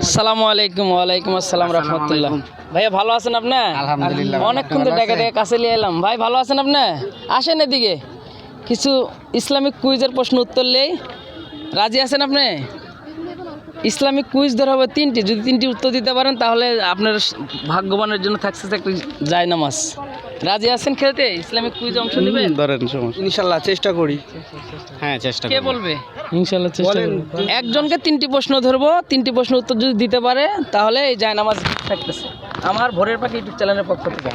আসসালামু আলাইকুম। ওয়ালাইকুম আসসালাম রহমতুল্লাহ। ভাইয়া ভালো আছেন আপনি? আলহামদুলিল্লাহ। অনেকক্ষণ তো ডেকে ডেকে কাছে নিয়ে এলাম। ভাই ভালো আছেন আপনি? আসেন এদিকে, কিছু ইসলামিক কুইজের প্রশ্ন উত্তর নেই। রাজি আছেন আপনি? ইসলামিক কুইজ ধরা হবে তিনটি, যদি তিনটি উত্তর দিতে পারেন তাহলে আপনার ভাগ্যবানের জন্য থাকছে একটা জায়নামাজ। রাজি আছেন খেলতে? ইসলামিক কুইজ অংশ নেবেন? ধরেন সমস্যা ইনশাল্লাহ চেষ্টা করি। হ্যাঁ চেষ্টা কে বলবে? ইনশাআল্লাহ চেষ্টা করব। একজনকে তিনটি প্রশ্ন ধরবো, তিনটি প্রশ্ন উত্তর যদি দিতে পারে তাহলে এই জায়নামাজ থাকতেছে আমার ভোরের পাখি ইউটিউব চ্যানেলের পক্ষ থেকে।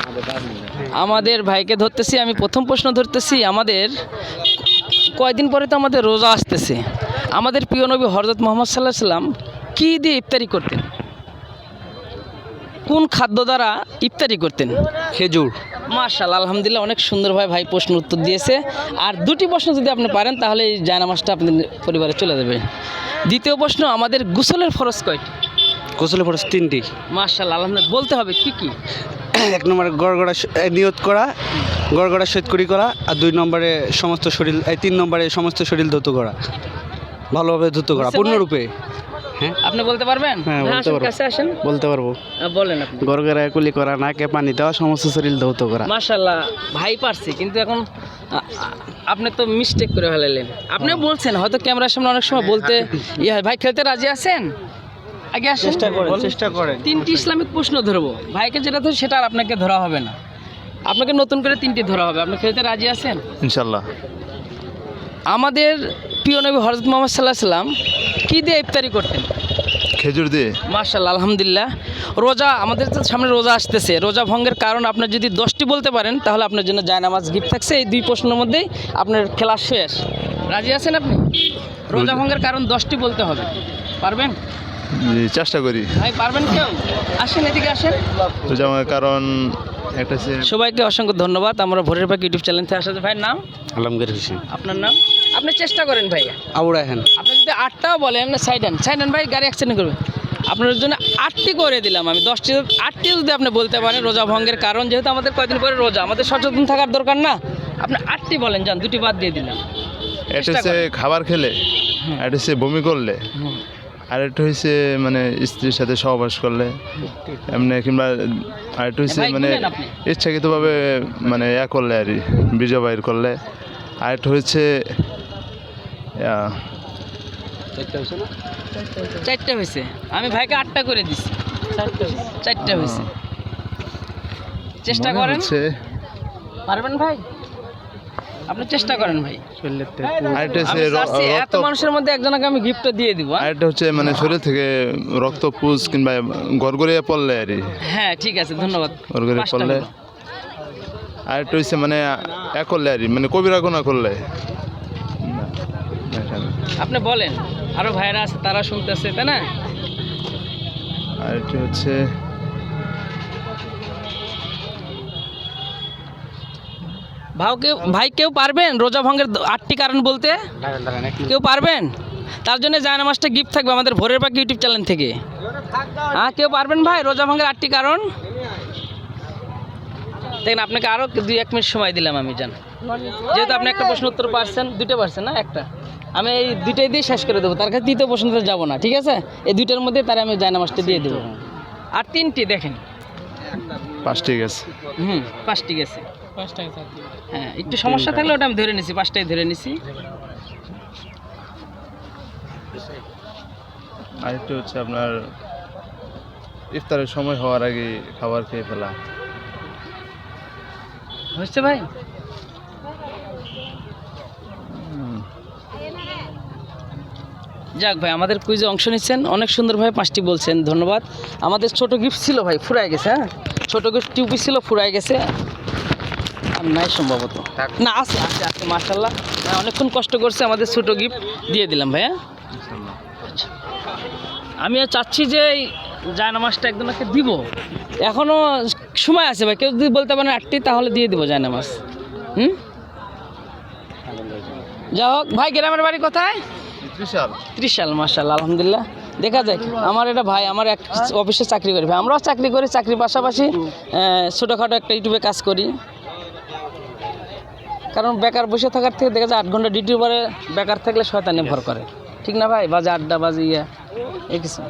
আমাদের ভাইকে ধরতেছি আমি। প্রথম প্রশ্ন ধরতেছি, আমাদের কয়দিন পরে তো আমাদের রোজা আসতেছে। আমাদের প্রিয় নবী হযরত মুহাম্মদ সাল্লাল্লাহু আলাইহি সাল্লাম কী দিয়ে ইফতারি করতেন? কোন খাদ্য দ্বারা ইফতারি করতেন? খেজুর। মাশাআল্লাহ, আলহামদুলিল্লাহ, অনেক সুন্দরভাবে ভাই প্রশ্ন উত্তর দিয়েছে। আর দুটি প্রশ্ন যদি আপনি পারেন তাহলে এই জায়নামাজটা আপনার পরিবারে চলে যাবে। দ্বিতীয় প্রশ্ন, আমাদের গোসলের ফরজ কয়টি? গোসলের ফরজ তিনটি। মাশাআল্লাহ, আলহামদুলিল্লাহ, বলতে হবে কি কি? এক নম্বরে গড়গড়া নিয়ত করা, গড়গড়া শৈতকরি করা, আর দুই নম্বরে সমস্ত শরীর, তিন নম্বরে সমস্ত শরীর ধৌত করা, ভালোভাবে ধৌত করা বুঝতে পূর্ণরূপে। হ্যাঁ আপনি বলতে পারবেন? হ্যাঁ, বলতে আসেন, পারবো। কাছে আসেন, বলতে পারবো। বলেন আপনি। গড়গড়া কুলি করা, নাকে পানি দেওয়া, সমস্ত শরীর ধৌত করা। মাশাআল্লাহ, ভাই পারছে, কিন্তু এখন আপনি তো মিস্টেক করে ফেলালেন। আপনি বলছেন হয়তো ক্যামেরার সামনে অনেক সময় বলতে ইয়ে হয়। ভাই খেলতে রাজি আছেন? আগে আসেন, চেষ্টা করেন। তিনটি ইসলামিক প্রশ্ন ধরবো। ভাইকে যেটা ধরে সেটা আর আপনাকে ধরা হবে না, আপনাকে নতুন করে তিনটি ধরা হবে। আপনি খেলতে রাজি আছেন? ইনশাল্লাহ। আমাদের প্রিয় নবী হযরত মুহাম্মদ সাল্লাল্লাহু আলাইহি সাল্লাম কী দিয়ে ইফতারি করতেন? খেজুর দিয়ে। মাশাআল্লাহ, আলহামদুলিল্লাহ। রোজা, আমাদের তো সামনে রোজা আসতেছে। রোজা ভঙ্গের কারণ আপনার যদি 10টি বলতে পারেন তাহলে আপনার জন্য জায়নামাজ গিফট থাকছে। এই দুই প্রশ্নের মধ্যেই আপনার খেলা শেষ। রাজি আছেন আপনি? রোজা ভঙ্গের কারণ 10টি বলতে হবে, পারবেন? জি, চেষ্টা করি। ভাই পারবেন কেউ? আসেন, এদিকে আসেন। তো যেমন কারণ একটা হচ্ছে সবাইকে অসংখ্য ধন্যবাদ। আমরা ভোরের পাখি ইউটিউব চ্যানেল থেকে আসাতে। ভাইয়ের নাম? আলমগীর হোসেন। আপনার নাম? আপনি চেষ্টা করেন ভাইয়া। আবু রায়হান। আপনি যদি 8টাও বলেন, সাইডেন ভাই, গাড়ি অ্যাক্সিডেন্ট করবে। আপনার জন্য 8টি করে দিলাম আমি। 8টি যদি আপনি বলতে পারেন রোজা ভঙ্গের কারণ, যেহেতু আমাদের কয়দিন পরে রোজা, আমাদের সচেতন থাকার দরকার না? আপনি 8টি বলেন, যান, 2টি বাদ দিয়ে দিলাম। একটা হচ্ছে খাবার খেলে, একটা হচ্ছে বমি করলে, আর একটা হচ্ছে মানে স্ত্রীর সাথে সহবাস করলে, এমনি কিংবা আরেকটা হচ্ছে ভাই, মানে গুনেন আপনি। ইচ্ছাকৃতভাবে মানে করলে আর কি, বীর্য বাহির করলে। আরেকটা হচ্ছে 4টে হয়েছে। আমি ভাইকে 8টা করে দিছি। 4টে হয়েছে। চেষ্টা মনে করেন, হচ্ছে পারবেন ভাই? আপনি চেষ্টা করেন ভাই। আরেকটা হচ্ছে আমি চাচ্ছি এত মানুষের মধ্যে একজনকে আমি গিফটটা দিয়ে দিব। আরেকটা হচ্ছে মানে শরীর থেকে রক্ত পুজ কিংবা গড়গড়িয়ে পড়লে আর কি, হ্যাঁ, ঠিক আছে, ধন্যবাদ। গড়গড়িয়ে 5টা পড়লে। হলো। আরেকটা হচ্ছে মানে করলে আর কি, মানে কবিরা গুনাহ করলে। আপনি বলেন, আরো ভাইরা আছে, তারা শুনতেছে, তাই না? আরেকটা হচ্ছে ভাই কেউ পারবেন রোজা ভঙ্গের 8টি কারণ বলতে? কেউ পারবেন? তার জন্য জায়নামাজটা গিফট থাকবে আমাদের ভোরের পাখি ইউটিউব চ্যানেল থেকে। হ্যাঁ, কেউ পারবেন ভাই রোজা ভঙ্গের 8টি কারণ? দেখেন, আপনাকে আরও 2-1 মিনিট সময় দিলাম আমি, জান, যেহেতু আপনি একটা প্রশ্ন উত্তর পারছেন, 2টা পারছেন না, একটা। আমি এই 2টাই দিয়ে শেষ করে দেবো, তার কাছে 3য় প্রশ্নতে যাবো না, ঠিক আছে? এই 2টার মধ্যে তার আমি জায়নামাজটা দিয়ে দেবো। আর 3টি দেখেন। 5টি গেছে। 5টি গেছে। হ্যাঁ, একটু সমস্যা থাকলে ওটা আমি ধরে নিছি, 5টাই ধরে নিছি। আরেকটা হচ্ছে আপনার ইফতারের সময় হওয়ার আগে খাবার খেয়ে ফেলা। হচ্ছে ভাই? যাক ভাই, আমাদের কুইজে অংশ নিচ্ছেন, অনেক সুন্দরভাবে 5টি বলছেন, ধন্যবাদ। আমাদের ছোট গিফট ছিল ভাই, ফুরাই গেছে। হ্যাঁ, ছোট গিফট টিউবি ছিল, ফুরাই গেছে, আর নাই সম্ভবত। না, আছে আছে আছে, মাশাআল্লাহ। অনেকক্ষণ কষ্ট করছে, আমাদের ছোট গিফট দিয়ে দিলাম ভাইয়া। আমি চাচ্ছি যে এই জায়নামাজটা একজনকে দিব, এখনও সময় আছে ভাই। কেউ যদি বলতে পারেন 8টি তাহলে দিয়ে দিব জায়নামাজ। যাই হোক ভাই, গ্রামের বাড়ি কোথায়? ত্রিশাল। মাশাআল্লাহ, আলহামদুলিল্লাহ। দেখা যাক, আমার এটা ভাই, আমার এক অফিসে চাকরি করি ভাই। আমরাও চাকরি করি, চাকরির পাশাপাশি ছোটোখাটো একটা ইউটিউবে কাজ করি। কারণ বেকার বসে থাকার থেকে দেখা যায় 8 ঘন্টা ডিউটির পরে বেকার থাকলে শয়তানি ভর করে, ঠিক না ভাই? বাজে আড্ডা, বাজে এই কিছু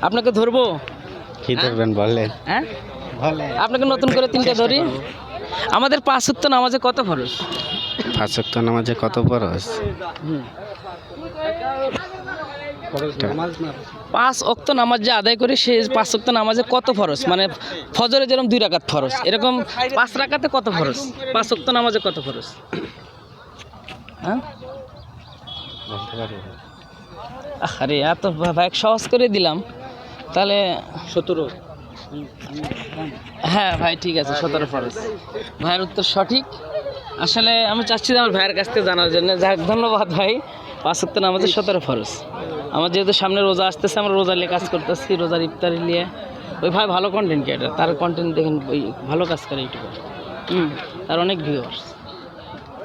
আপনাকে ধরবো কি ধরবেন বললেন? হ্যাঁ আপনাকে নতুন করে তিনটা ধরি। আমাদের 5 ওয়াক্ত নামাজে কত ফরজ? 5 ওয়াক্ত নামাজে কত ফরজ? 5 ওয়াক্ত নামাজ যে আদায় করি সে 5 ওয়াক্ত নামাজে কত ফরজ? মানে ফজরে যেরকম 2 রাকাত ফরজ, এরকম 5 রাকাতে কত ফরজ? 5 ওয়াক্ত নামাজে কত ফরজ? হ্যাঁ আরে এত ভাই সহজ করে দিলাম তাহলে 17। হ্যাঁ ভাই ঠিক আছে 17 ফরজ। ভাইয়ের উত্তর সঠিক। আসলে আমি চাচ্ছি যে আমার ভাইয়ের কাছ থেকে জানার জন্য। যাক ধন্যবাদ ভাই। 5 ওয়াক্ত নামাজে 17 ফরজ। আমার যেহেতু সামনে রোজা আসতেছে, আমরা রোজা নিয়ে কাজ করতেছি, রোজার ইফতারি নিয়ে। ওই ভাই ভালো কন্টেন্ট ক্রিয়েটার, তার কন্টেন্ট দেখেন, ওই ভালো কাজ করে ইউটিউবে, তার অনেক ভিউয়ার্স।